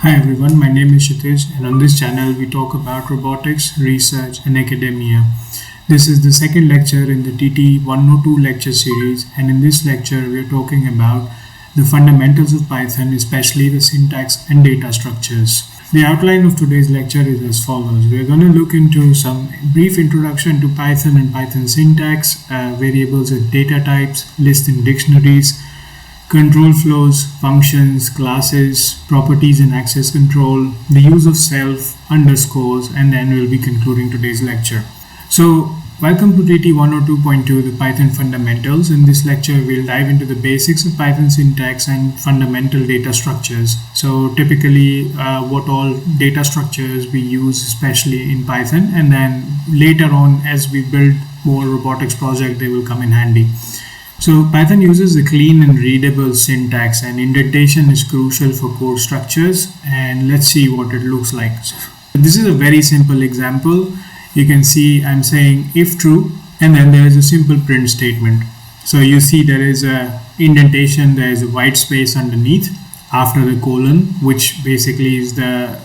Hi everyone, my name is Kshitij, and on this channel we talk about robotics, research and academia. This is the second lecture in the TT102 lecture series, and in this lecture we are talking about the fundamentals of Python, especially the syntax and data structures. The outline of today's lecture is as follows. We are going to look into some brief introduction to Python and Python syntax, variables and data types, lists and dictionaries, control flows, functions, classes, properties and access control, the use of self, underscores, and then we'll be concluding today's lecture. So, welcome to TT102.2, the Python fundamentals. In this lecture, we'll dive into the basics of Python syntax and fundamental data structures. So, typically, what all data structures we use, especially in Python, and then later on, as we build more robotics project, they will come in handy. So Python uses a clean and readable syntax, and indentation is crucial for code structures, and let's see what it looks like. So this is a very simple example. You can see I'm saying if true, and then there is a simple print statement. So you see there is a indentation, there is a white space underneath after the colon, which basically is the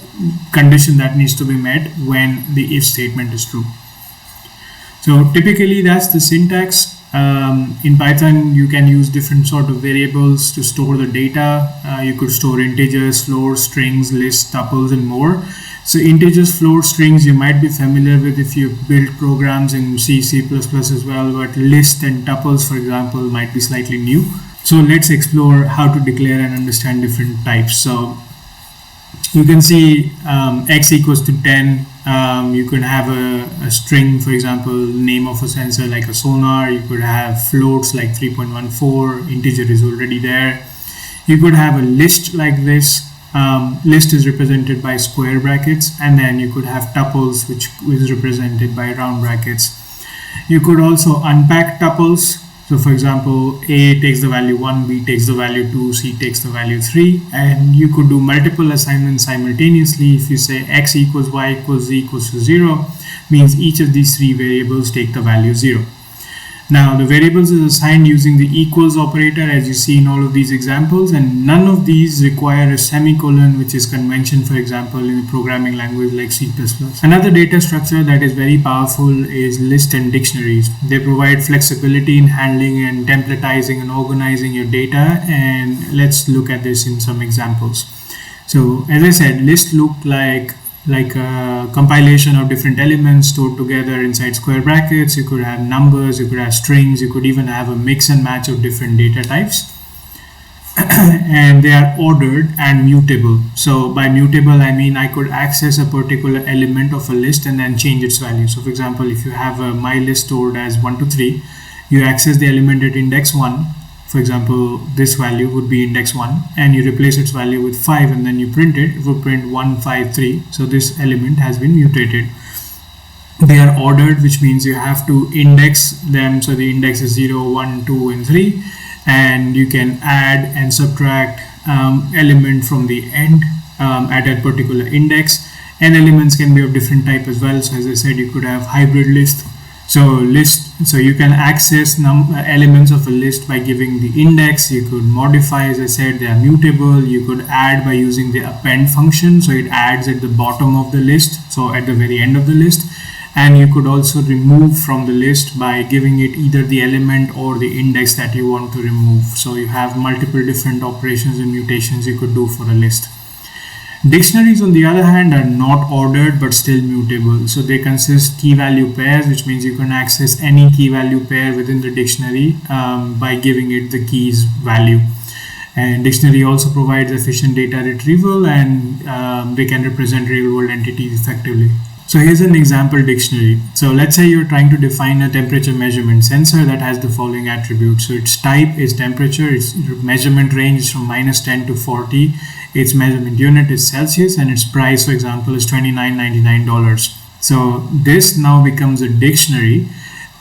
condition that needs to be met when the if statement is true. So typically that's the syntax. In Python, you can use different sort of variables to store the data. You could store integers, floats, strings, lists, tuples, and more. So integers, floats, strings, you might be familiar with if you build programs in C, C++ as well, but lists and tuples, for example, might be slightly new. So let's explore how to declare and understand different types. So you can see x equals to 10. You could have a string, for example, name of a sensor like a sonar. You could have floats like 3.14. Integer is already there. You could have a list like this. List is represented by square brackets, and then you could have tuples, which is represented by round brackets. You could also unpack tuples. So for example, A takes the value 1, B takes the value 2, C takes the value 3, and you could do multiple assignments simultaneously. If you say x equals y equals z equals to 0, means each of these three variables take the value 0. Now the variables is assigned using the equals operator, as you see in all of these examples, and none of these require a semicolon, which is convention, for example, in a programming language like C++. Another data structure that is very powerful is list and dictionaries. They provide flexibility in handling and templatizing and organizing your data, and let's look at this in some examples. So as I said, list look like a compilation of different elements stored together inside square brackets. You could have numbers, you could have strings, you could even have a mix and match of different data types. And they are ordered and mutable. So by mutable, I mean I could access a particular element of a list and then change its value. So for example, if you have a my list stored as 1 to 3, you access the element at index 1. For example, this value would be index 1, and you replace its value with 5, and then you print it. It would print 1, 5, 3. So this element has been mutated. They are ordered, which means you have to index them. So the index is 0, 1, 2, and 3, and you can add and subtract element from the end at a particular index. And elements can be of different type as well. So as I said, you could have hybrid list. So you can access elements of a list by giving the index. You could modify, as I said, they are mutable. You could add by using the append function. So it adds at the bottom of the list, so at the very end of the list. And you could also remove from the list by giving it either the element or the index that you want to remove. So you have multiple different operations and mutations you could do for a list. Dictionaries, on the other hand, are not ordered but still mutable. So they consist key value pairs, which means you can access any key value pair within the dictionary by giving it the key's value. And dictionary also provides efficient data retrieval, and they can represent real world entities effectively. So here's an example dictionary. So let's say you're trying to define a temperature measurement sensor that has the following attributes. So its type is temperature, its measurement range is from -10 to 40, its measurement unit is Celsius, and its price, for example, is $29.99. So this now becomes a dictionary,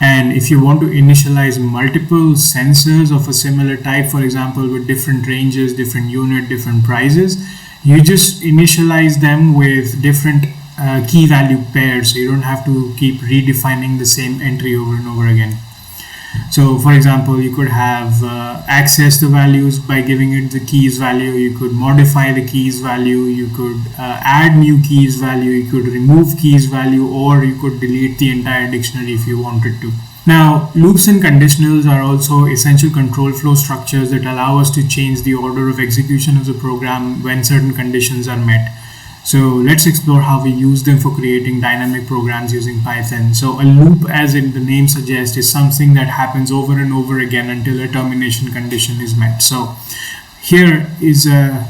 and if you want to initialize multiple sensors of a similar type, for example, with different ranges, different unit, different prices, you just initialize them with different key value pairs, so you don't have to keep redefining the same entry over and over again. So for example, you could have access the values by giving it the keys value, you could modify the keys value, you could add new keys value, you could remove keys value, or you could delete the entire dictionary if you wanted to. Now, loops and conditionals are also essential control flow structures that allow us to change the order of execution of the program when certain conditions are met. So let's explore how we use them for creating dynamic programs using Python. So a loop, as in the name suggests, is something that happens over and over again until a termination condition is met. So here is a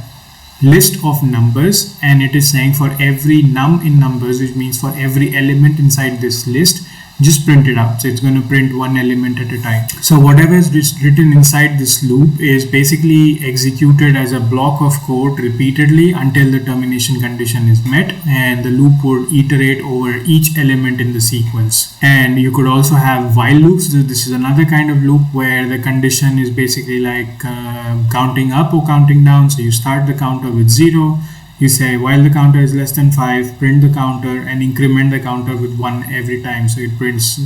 list of numbers, and it is saying for every num in numbers, which means for every element inside this list, just print it out. So it's going to print one element at a time. So whatever is written inside this loop is basically executed as a block of code repeatedly until the termination condition is met, and the loop would iterate over each element in the sequence. And you could also have while loops. So this is another kind of loop where the condition is basically like counting up or counting down. So you start the counter with 0. You say while the counter is less than 5, print the counter and increment the counter with 1 every time. So it prints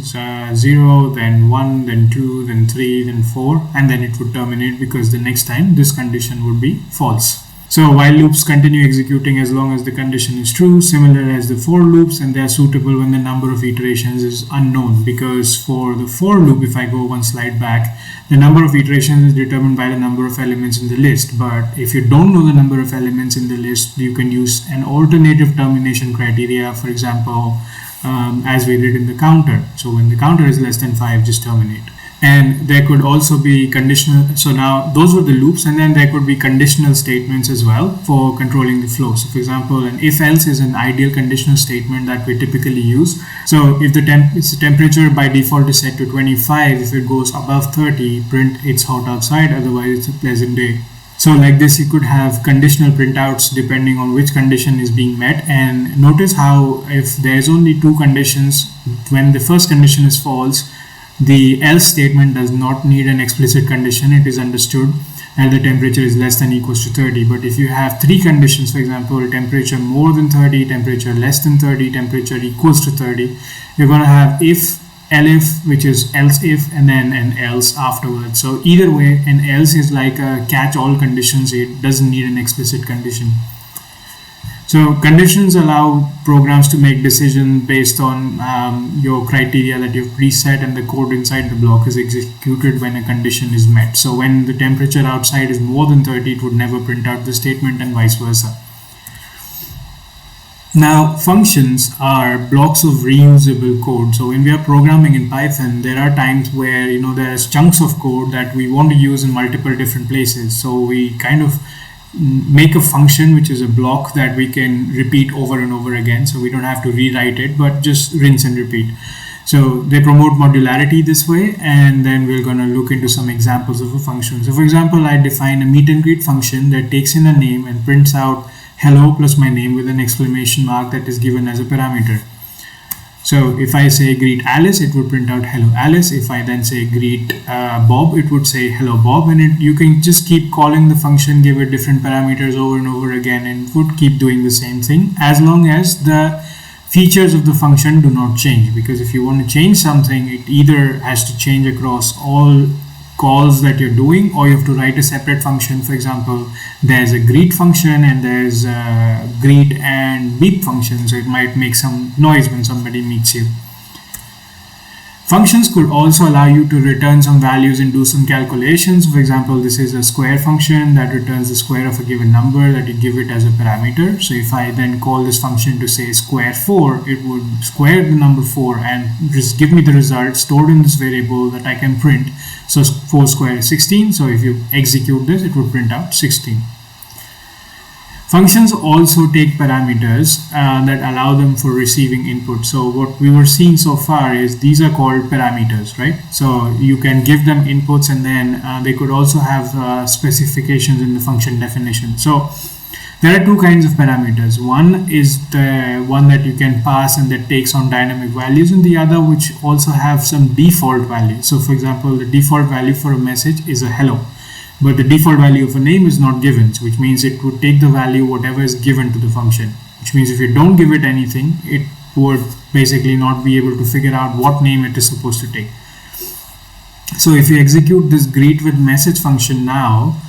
0, then 1, then 2, then 3, then 4, and then it would terminate because the next time this condition would be false. So while loops continue executing as long as the condition is true, similar as the for loops, and they are suitable when the number of iterations is unknown, because for the for loop, if I go one slide back, the number of iterations is determined by the number of elements in the list. But if you don't know the number of elements in the list, you can use an alternative termination criteria, for example, as we did in the counter. So when the counter is less than 5, just terminate. And there could also be conditional. So now those were the loops, and then there could be conditional statements as well for controlling the flow. So for example, an if else is an ideal conditional statement that we typically use. So if the temperature by default is set to 25, if it goes above 30, print it's hot outside, otherwise it's a pleasant day. So like this, you could have conditional printouts depending on which condition is being met. And notice how if there's only two conditions, when the first condition is false, the else statement does not need an explicit condition. It is understood and the temperature is less than equals to 30. But if you have three conditions, for example, temperature more than 30, temperature less than 30, temperature equals to 30, you're going to have if, elif, which is else if, and then an else afterwards. So either way, an else is like a catch all conditions. It doesn't need an explicit condition. So conditions allow programs to make decisions based on your criteria that you've preset, and the code inside the block is executed when a condition is met. So when the temperature outside is more than 30, it would never print out the statement, and vice versa. Now, functions are blocks of reusable code. So when we are programming in Python, there are times where there's chunks of code that we want to use in multiple different places. So we kind of make a function which is a block that we can repeat over and over again, so we don't have to rewrite it, but just rinse and repeat. So they promote modularity this way, and then we're going to look into some examples of a function. So for example, I define a meet and greet function that takes in a name and prints out hello plus my name with an exclamation mark that is given as a parameter. So if I say greet Alice, it would print out hello Alice. If I then say greet Bob, it would say hello Bob, and you can just keep calling the function, give it different parameters over and over again, and it would keep doing the same thing as long as the features of the function do not change. Because if you want to change something, it either has to change across all calls that you're doing, or you have to write a separate function. For example, there's a greet function and there's a greet and beep function, so it might make some noise when somebody meets you. Functions could also allow you to return some values and do some calculations. For example, this is a square function that returns the square of a given number that you give it as a parameter. So if I then call this function to say square 4, it would square the number 4 and just give me the result stored in this variable that I can print. So 4 squared is 16. So if you execute this, it would print out 16. Functions also take parameters that allow them for receiving input. So what we were seeing so far is these are called parameters, right? So you can give them inputs, and then they could also have specifications in the function definition. So there are two kinds of parameters. One is the one that you can pass and that takes on dynamic values, and the other which also have some default values. So for example, the default value for a message is a hello. But the default value of a name is not given, which means it would take the value whatever is given to the function, which means if you don't give it anything, it would basically not be able to figure out what name it is supposed to take. So if you execute this greet with message function now,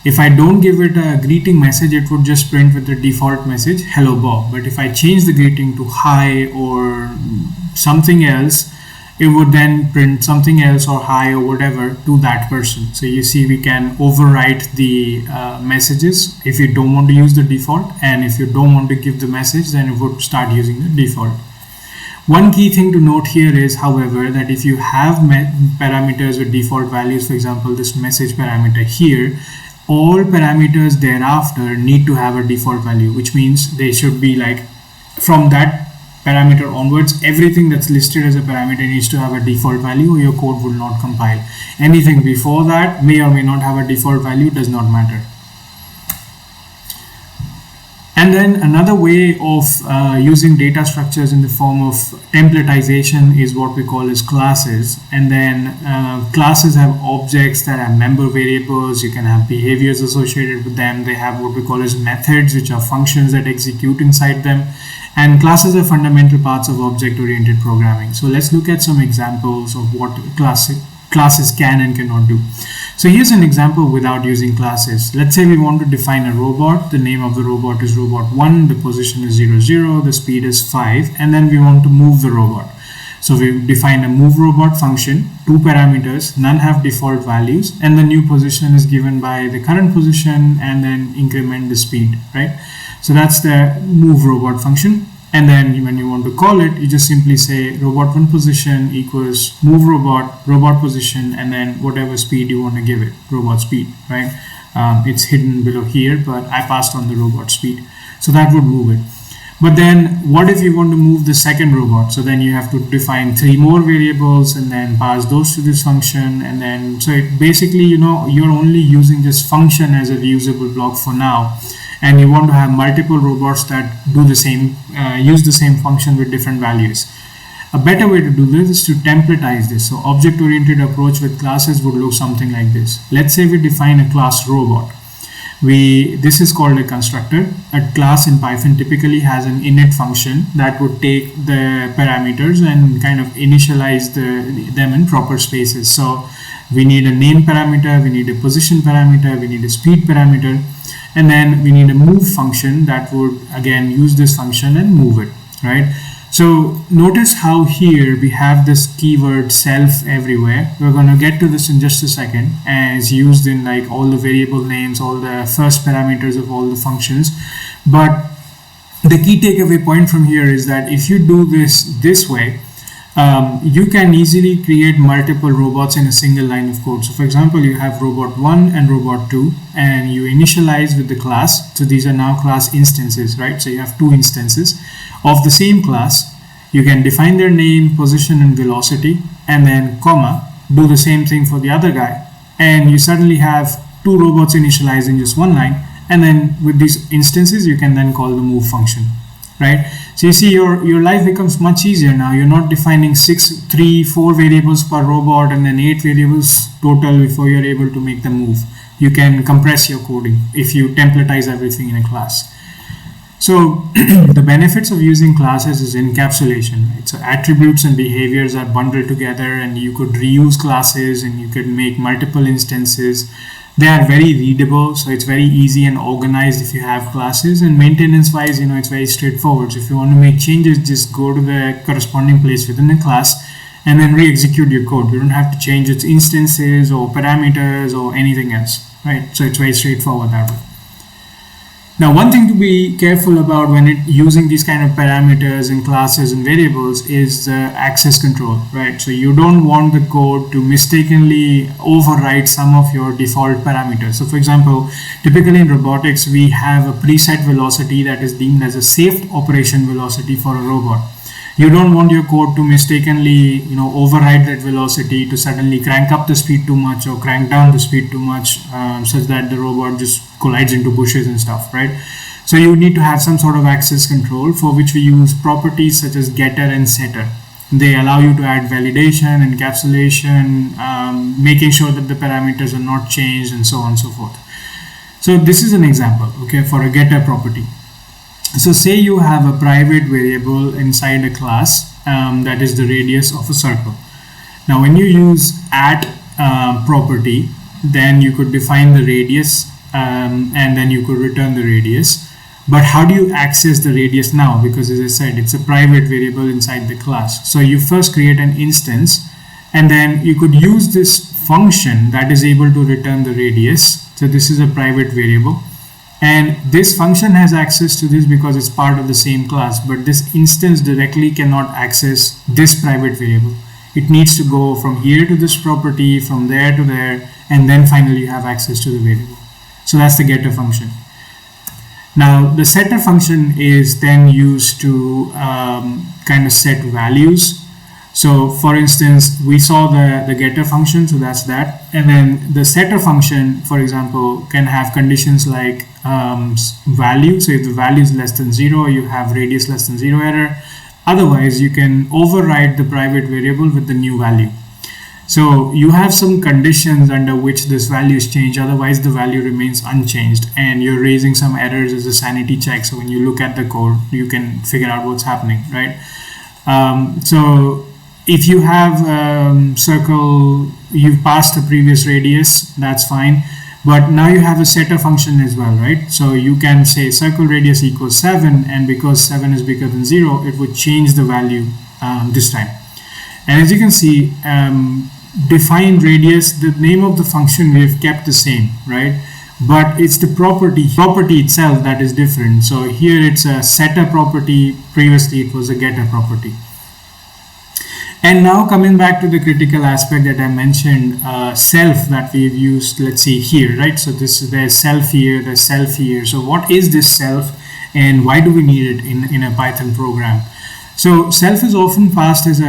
if I don't give it a greeting message, it would just print with the default message, hello Bob. But if I change the greeting to hi or something else, it would then print something else or hi or whatever to that person. So you see, we can overwrite the messages if you don't want to use the default, and if you don't want to give the message, then it would start using the default. One key thing to note here is, however, that if you have parameters with default values, for example, this message parameter here, all parameters thereafter need to have a default value, which means they should be like, from that parameter onwards, everything that's listed as a parameter needs to have a default value, or your code will not compile. Anything before that may or may not have a default value, does not matter. And then another way of using data structures in the form of templatization is what we call as classes. And then classes have objects that have member variables. You can have behaviors associated with them. They have what we call as methods, which are functions that execute inside them. And classes are fundamental parts of object-oriented programming. So let's look at some examples of what classes can and cannot do. So here's an example without using classes. Let's say we want to define a robot. The name of the robot is robot 1, the position is 0, 0, the speed is 5, and then we want to move the robot. So we define a move robot function, 2 parameters, none have default values, and the new position is given by the current position, and then increment the speed, right? So that's the move robot function. And then when you want to call it, you just simply say robot 1 position equals move robot position, and then whatever speed you want to give it, robot speed, right? It's hidden below here, but I passed on the robot speed. So that would move it. But then what if you want to move the second robot? So then you have to define 3 more variables and then pass those to this function. And then, so it basically, you know, you're only using this function as a reusable block for now. And you want to have multiple robots that do the same, use the same function with different values. A better way to do this is to templatize this. So object-oriented approach with classes would look something like this. Let's say we define a class robot. This is called a constructor. A class in Python typically has an init function that would take the parameters and kind of initialize them in proper spaces. So we need a name parameter, we need a position parameter, we need a speed parameter, and then we need a move function that would again use this function and move it, right? So notice how here we have this keyword self everywhere. We're going to get to this in just a second, and it's used in like all the variable names, all the first parameters of all the functions. But the key takeaway point from here is that if you do this way, you can easily create multiple robots in a single line of code. So for example, you have robot 1 and robot 2, and you initialize with the class. So these are now class instances, right? So you have 2 instances of the same class. You can define their name, position, and velocity, and then comma, do the same thing for the other guy. And you suddenly have 2 robots initialized in just one line. And then with these instances, you can then call the move function, right? So you see, your life becomes much easier now. You're not defining 3, 4 variables per robot and then 8 variables total before you're able to make the move. You can compress your coding if you templatize everything in a class. So the benefits of using classes is encapsulation, right? So attributes and behaviors are bundled together, and you could reuse classes and you could make multiple instances. They are very readable, so it's very easy and organized if you have classes. And maintenance wise, you know, it's very straightforward. So if you want to make changes, just go to the corresponding place within the class and then re-execute your code. You don't have to change its instances or parameters or anything else, right? So it's very straightforward that way. Now, one thing to be careful about when using these kind of parameters and classes and variables is access control, right? So you don't want the code to mistakenly override some of your default parameters. So for example, typically in robotics, we have a preset velocity that is deemed as a safe operation velocity for a robot. You don't want your code to mistakenly, you know, override that velocity to suddenly crank up the speed too much or crank down the speed too much, such that the robot just collides into bushes and stuff, right? So you need to have some sort of access control, for which we use properties such as getter and setter. They allow you to add validation, encapsulation, making sure that the parameters are not changed, and so on and so forth. So this is an example, okay, for a getter property. So say you have a private variable inside a class that is the radius of a circle. Now when you use property, then you could define the radius, and then you could return the radius. But how do you access the radius now? Because as I said, it's a private variable inside the class. So you first create an instance, and then you could use this function that is able to return the radius. So this is a private variable, and this function has access to this because it's part of the same class, but this instance directly cannot access this private variable. It needs to go from here to this property, from there to there, and then finally you have access to the variable. So that's the getter function. Now the setter function is then used to kind of set values. So for instance, we saw the getter function, so that's that. And then the setter function, for example, can have conditions like value. So if the value is less than 0, you have radius less than 0 error. Otherwise, you can override the private variable with the new value. So you have some conditions under which this value is changed, otherwise the value remains unchanged, and you're raising some errors as a sanity check. So when you look at the code, you can figure out what's happening, right? So if you have circle, you've passed the previous radius, that's fine. But now you have a setter function as well, right? So you can say circle radius equals 7, and because 7 is bigger than 0, it would change the value this time. And as you can see, define radius, the name of the function we have kept the same, right? But it's the property itself that is different. So here it's a setter property, previously it was a getter property. And now coming back to the critical aspect that I mentioned, self that we've used, let's see here, right? So there's self here, there's self here. So what is this self, and why do we need it in a Python program? So self is often passed as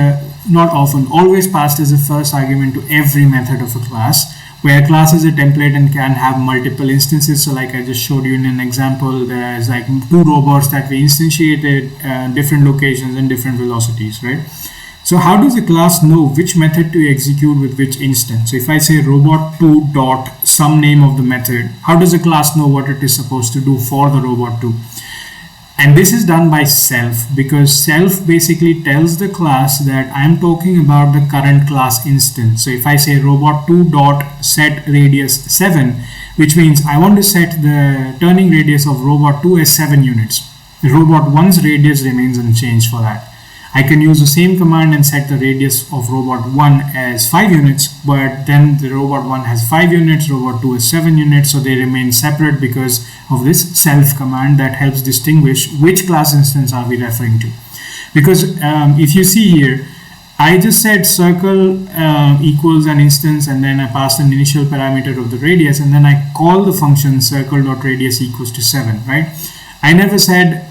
always passed as a first argument to every method of a class, where a class is a template and can have multiple instances. So like I just showed you in an example, there's like 2 robots that we instantiated, different locations and different velocities, right? So how does a class know which method to execute with which instance? So if I say robot2 dot some name of the method, how does a class know what it is supposed to do for the robot2? And this is done by self, because self basically tells the class that I'm talking about the current class instance. So if I say robot2 dot set radius 7, which means I want to set the turning radius of robot2 as 7 units. The robot1's radius remains unchanged for that. I can use the same command and set the radius of robot1 as 5 units, but then the robot1 has 5 units, robot2 has 7 units, so they remain separate because of this self command that helps distinguish which class instance are we referring to. Because if you see here, I just said circle equals an instance, and then I passed an initial parameter of the radius, and then I call the function circle.radius equals to 7, right? I never said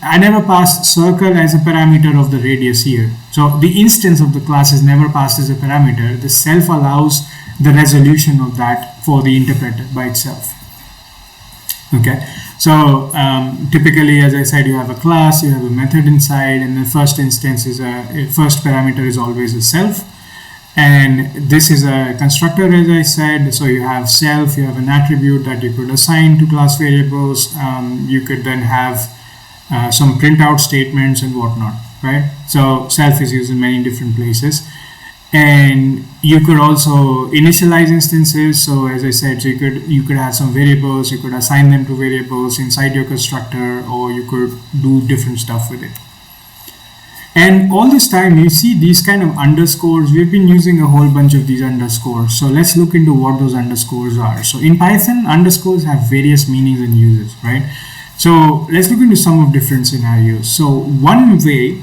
I never passed circle as a parameter of the radius here. So the instance of the class is never passed as a parameter. The self allows the resolution of that for the interpreter by itself. Okay, so typically, as I said, you have a class, you have a method inside, and the first instance is first parameter is always a self. And this is a constructor, as I said. So you have self, you have an attribute that you could assign to class variables. You could then have some printout statements and whatnot, right? So self is used in many different places. And you could also initialize instances. So as I said, so you could have some variables, you could assign them to variables inside your constructor, or you could do different stuff with it. And all this time you see these kind of underscores. We've been using a whole bunch of these underscores. So let's look into what those underscores are. So in Python, underscores have various meanings and uses, right? So let's look into some of different scenarios. So one way,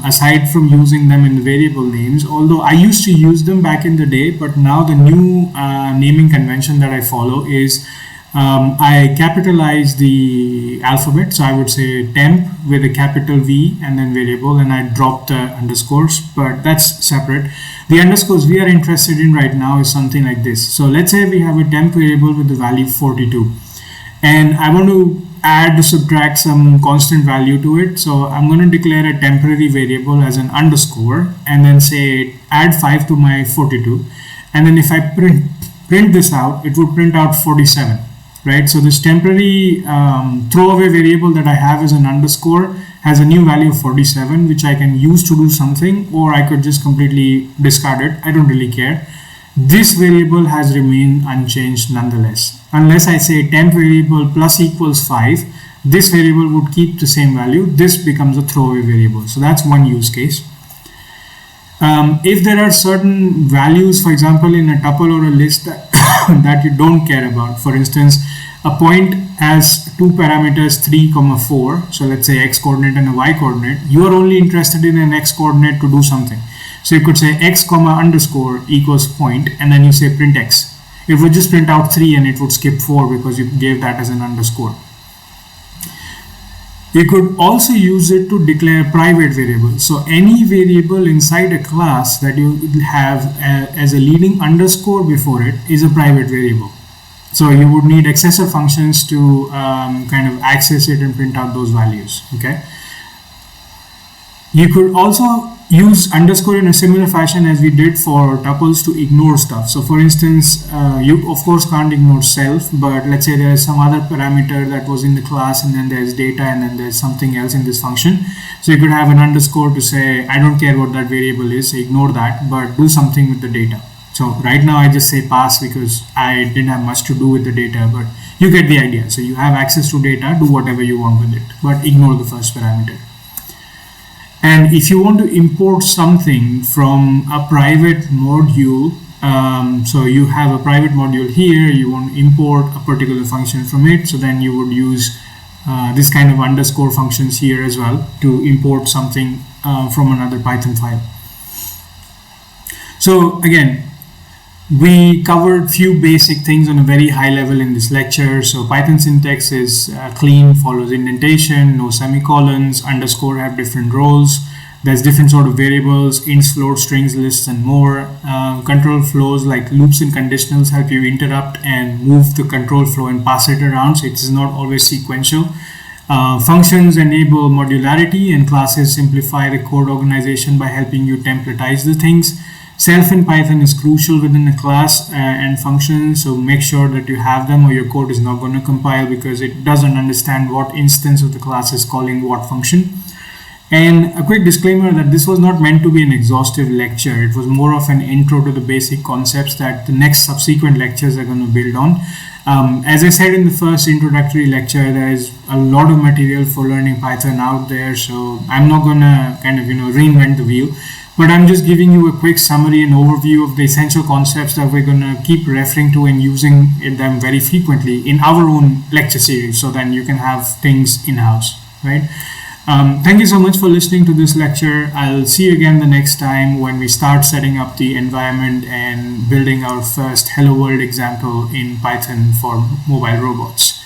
aside from using them in the variable names, although I used to use them back in the day, but now the new naming convention that I follow is I capitalize the alphabet. So I would say temp with a capital V and then variable, and I drop the underscores, but that's separate. The underscores we are interested in right now is something like this. So let's say we have a temp variable with the value 42, and I want to add, subtract some constant value to it. So I'm going to declare a temporary variable as an underscore, and then say add 5 to my 42, and then if I print this out, it would print out 47. right? So this temporary throwaway variable that I have as an underscore has a new value of 47, which I can use to do something, or I could just completely discard it. I don't really care. This variable has remained unchanged nonetheless. Unless I say temp variable plus equals 5, this variable would keep the same value. This becomes a throwaway variable. So that's one use case. If there are certain values, for example, in a tuple or a list that, that you don't care about, for instance, a point has two parameters 3, 4, so let's say x coordinate and a y coordinate, you are only interested in an x coordinate to do something. So you could say x comma underscore equals point, and then you say print x. It would just print out 3 and it would skip 4 because you gave that as an underscore. You could also use it to declare private variables. So any variable inside a class that you have as a leading underscore before it is a private variable. So you would need accessor functions to kind of access it and print out those values. Okay. You could also use underscore in a similar fashion as we did for tuples to ignore stuff. So for instance, you of course can't ignore self, but let's say there is some other parameter that was in the class, and then there's data, and then there's something else in this function. So you could have an underscore to say, I don't care what that variable is, so ignore that, but do something with the data. So right now I just say pass because I didn't have much to do with the data, but you get the idea. So you have access to data, do whatever you want with it, but ignore the first parameter. And if you want to import something from a private module, so you have a private module here, you want to import a particular function from it, so then you would use this kind of underscore functions here as well to import something from another Python file. So again, we covered few basic things on a very high level in this lecture. So Python syntax is clean, follows indentation, no semicolons, underscore have different roles. There's different sort of variables, ints, floats, strings, lists, and more. Control flows like loops and conditionals help you interrupt and move the control flow and pass it around, so it is not always sequential. Functions enable modularity, and classes simplify the code organization by helping you templatize the things. Self in Python is crucial within a class and function, so make sure that you have them or your code is not going to compile because it doesn't understand what instance of the class is calling what function. And a quick disclaimer that this was not meant to be an exhaustive lecture. It was more of an intro to the basic concepts that the next subsequent lectures are going to build on. As I said in the first introductory lecture, there is a lot of material for learning Python out there, so I'm not going to kind of reinvent the wheel. But I'm just giving you a quick summary and overview of the essential concepts that we're going to keep referring to and using them very frequently in our own lecture series, so then you can have things in-house, right? Thank you so much for listening to this lecture. I'll see you again the next time when we start setting up the environment and building our first Hello World example in Python for mobile robots.